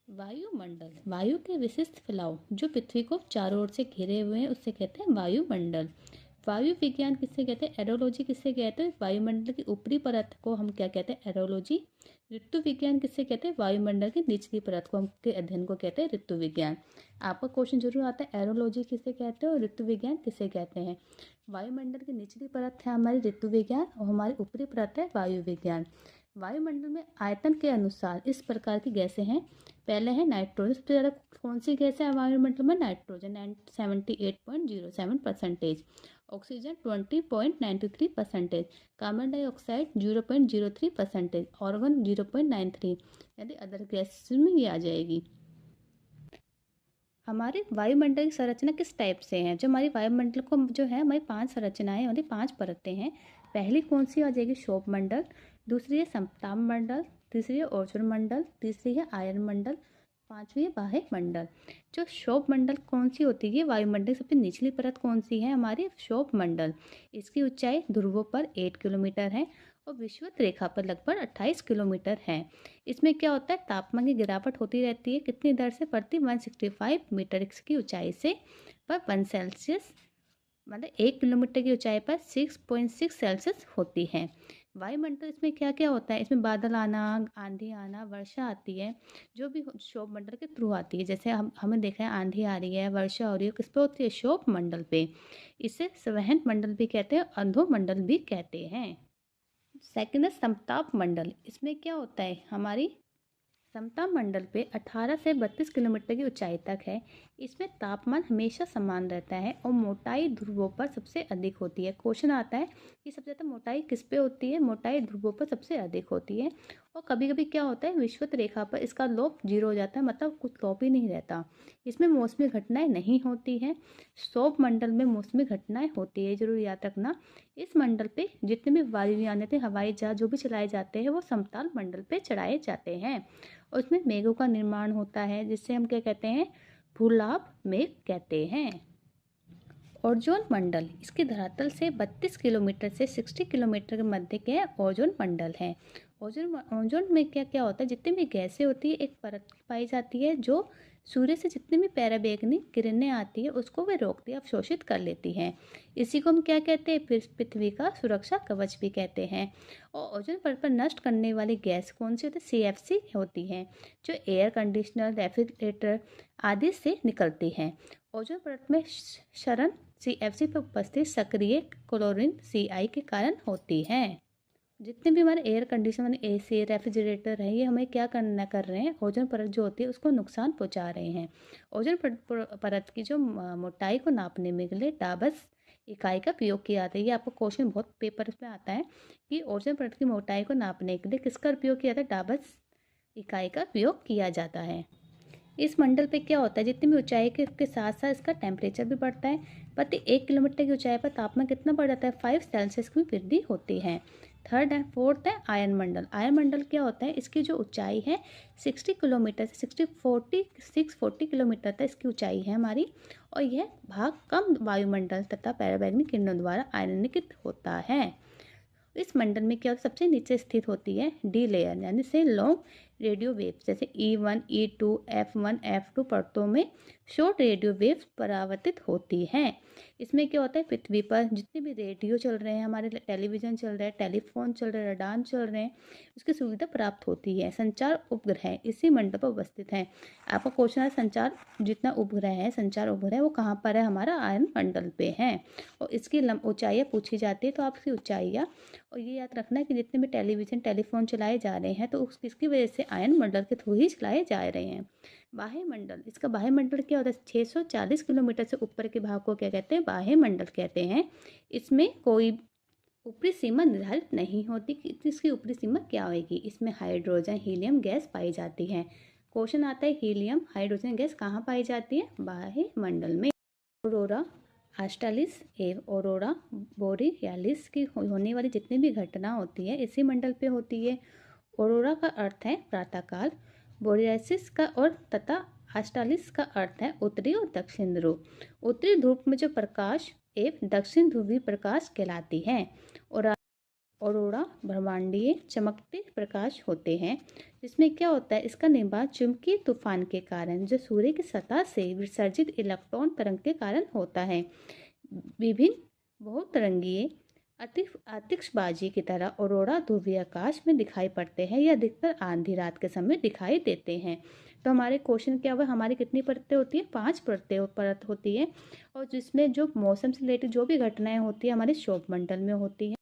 वायुमंडल वायु के विशिष्ट फैलाव जो पृथ्वी को चारों ओर से घिरे हुए हैं उससे कहते हैं वायुमंडल। वायु विज्ञान किससे कहते हैं? एरोलॉजी किससे कहते हैं? वायुमंडल की ऊपरी परत को हम क्या कहते हैं? एरोलॉजी। ऋतु विज्ञान किससे कहते हैं? वायुमंडल की निचली परत को हम के अध्ययन को कहते हैं ऋतु विज्ञान। आपका क्वेश्चन जरूर आता है, एरोलॉजी किसे कहते हैं और ऋतु विज्ञान किसे कहते हैं? वायुमंडल की निचली परत है हमारी ऋतु विज्ञान और हमारी ऊपरी परत है वायु विज्ञान। वायुमंडल में आयतन के अनुसार इस प्रकार की गैसें हैं। पहले है नाइट्रोजन। सबसे ज़्यादा कौन सी गैस है वायुमंडल में? Nitrogen 78.07%, oxygen 20.93%, carbon dioxide 0.03%, organ 0.93, यदि अदर गैस में ये आ जाएगी। हमारे वायुमंडल की संरचना किस टाइप से है? जो हमारी वायुमंडल को जो है हमारी 5 संरचनाएं होती, 5 परतें हैं। पहली कौन सी आ जाएगी? क्षोभ मंडल। दूसरी है समताप मंडल। तीसरी है ओजोन मंडल। तीसरी है आयन मंडल। पांचवी है बाह्य मंडल। जो क्षोभ मंडल कौन सी होती है? वायुमंडल सबसे निचली परत कौन सी है? हमारी क्षोभ मंडल। इसकी ऊंचाई ध्रुवों पर 8 किलोमीटर है और विषुवत रेखा पर लगभग 28 किलोमीटर है। इसमें क्या होता है? तापमान की गिरावट होती रहती है। कितनी दर से? प्रति 165 मीटर की ऊंचाई से पर 1 सेल्सियस, मतलब 1 किलोमीटर की ऊंचाई पर 6.6 सेल्सियस होती है। वायुमंडल इसमें क्या क्या होता है? इसमें बादल आना, आंधी आना, वर्षा आती है, जो भी क्षोभ मंडल के थ्रू आती है। जैसे हमें देखा है आंधी आ रही है, वर्षा हो रही है, किस पे होती है? क्षोभ मंडल पे। इसे संवहन मंडल भी कहते हैं, अधो मंडल भी कहते हैं। सेकंड है समताप मंडल। इसमें क्या होता है? हमारी समताप मंडल पे 18 से 32 किलोमीटर की ऊंचाई तक है। इसमें तापमान हमेशा समान रहता है और मोटाई ध्रुवों पर सबसे अधिक होती है। क्वेश्चन आता है कि सबसे ज़्यादा मोटाई किस पे होती है? मोटाई ध्रुवों पर सबसे अधिक होती है। और कभी कभी क्या होता है? विषुवत रेखा पर इसका लोप 0 हो जाता है, मतलब कुछ लोप ही नहीं रहता। इसमें मौसमी घटनाएं नहीं होती हैं। क्षोभ मंडल में मौसमी घटनाएं होती है, जरूर याद रखना। इस मंडल पे जितने भी वायुयान थे, हवाई जहाज जो भी चलाए जाते हैं वो समताप मंडल पे चढ़ाए जाते हैं। और उसमें मेघों का निर्माण होता है, जिससे हम क्या कहते हैं? भूलाभ मेघ कहते हैं। ओजोन मंडल इसके धरातल से 32 किलोमीटर से 60 किलोमीटर के मध्य के ओजोन मंडल है। ओजोन में क्या क्या होता है? जितनी भी गैसें होती है, एक परत पाई जाती है जो सूर्य से जितनी भी पराबैंगनी किरणें आती है उसको वे रोकती है, अवशोषित कर लेती हैं। इसी को हम क्या कहते हैं? पृथ्वी का सुरक्षा कवच भी कहते हैं। और ओजोन परत पर नष्ट करने वाली गैस कौन सी होती है? CFC होती है, जो एयर कंडीशनर, रेफ्रिजरेटर आदि से निकलती है। ओजोन परत में क्षरण CFC पर उपस्थित सक्रिय क्लोरीन CI के कारण होती है। जितने भी हमारे एयर कंडीशनर, AC, रेफ्रिजरेटर है, ये हमें क्या कर रहे हैं? ओजोन परत जो होती है उसको नुकसान पहुंचा रहे हैं। ओजोन परत की जो मोटाई को नापने में के लिए डाबस इकाई का प्रयोग किया जाता है। ये आपको क्वेश्चन बहुत पेपर में आता है कि ओजोन परत की मोटाई को नापने के लिए किसका उपयोग किया जाता है? डाबस इकाई का प्रयोग किया जाता है। इस मंडल पे क्या होता है? जितनी भी ऊंचाई के साथ साथ इसका टेम्परेचर भी बढ़ता है। प्रति 1 किलोमीटर की ऊंचाई पर तापमान कितना बढ़ जाता है? 5 सेल्सियस की वृद्धि होती है। थर्ड है, फोर्थ है आयन मंडल। आयन मंडल क्या होता है? इसकी जो ऊंचाई है 60 किलोमीटर से 640 किलोमीटर तक इसकी ऊंचाई है हमारी। और यह भाग कम वायुमंडल तथा पराबैंगनी किरणों द्वारा आयनीकृत होता है। इस मंडल में क्या सबसे नीचे स्थित होती है? डी लेयर, यानी से लॉन्ग रेडियो वेव्स, जैसे E1, E2, F1, F2 परतों में शॉर्ट रेडियो वेव्स परावर्तित होती हैं। इसमें क्या होता है? पृथ्वी पर जितने भी रेडियो चल रहे हैं, हमारे टेलीविजन चल रहा है, टेलीफोन चल रहा है, रडार चल रहे हैं, उसकी सुविधा प्राप्त होती है। संचार उपग्रह इसी मंडल पर उपस्थित हैं। आपका क्वेश्चन है संचार जितना उपग्रह है, संचार उपग्रह वो कहाँ पर है? हमारा आयन मंडल पे है। और इसकी ऊंचाइयाँ पूछी जाती है, तो आपकी ऊंचाइयाँ, और ये याद रखना है कि जितने भी टेलीविज़न, टेलीफोन चलाए जा रहे हैं तो किसकी वजह से? आयन मंडल के थ्रू ही चलाए जा रहे हैं। बाह्य मंडल, इसका बाह्य मंडल क्या होता है? 640 किलोमीटर से ऊपर के भाग को क्या कहते हैं? बाह्य मंडल कहते हैं। इसमें कोई ऊपरी सीमा निर्धारित नहीं होती कि इसकी ऊपरी सीमा क्या होगी। इसमें हाइड्रोजन, हीलियम गैस पाई जाती है। क्वेश्चन आता है हीलियम, हाइड्रोजन गैस कहाँ पाई जाती है? बाह्य मंडल में। ऑरोरा ऑस्ट्रालिस एवं ऑरोरा बोरियालिस की होने वाली जितनी भी घटना होती है इसी मंडल पे होती है। ऑरोरा का अर्थ है प्रातःकाल, बोरियालिस का और तथा ऑस्ट्रालिस का अर्थ है उत्तरी और दक्षिण ध्रुव। उत्तरी ध्रुव में जो प्रकाश एवं दक्षिण ध्रुवी प्रकाश कहलाती है। और ऑरोरा ब्रह्मांडीय चमकते प्रकाश होते हैं, जिसमें क्या होता है, इसका निर्माण चुंबकीय तूफान के कारण जो सूर्य की सतह से विसर्जित इलेक्ट्रॉन तरंग के कारण होता है। विभिन्न बहुतरंगीय आतिशबाजी की तरह ऑरोरा ध्रुवीय आकाश में दिखाई पड़ते हैं या अधिकतर आधी रात के समय दिखाई देते हैं। तो हमारे क्वेश्चन क्या हुआ, हमारी कितनी परतें होती है, 5 परत होती है, और जिसमें जो मौसम से रिलेटेड जो भी घटनाएं होती है हमारे क्षोभ मंडल में होती है।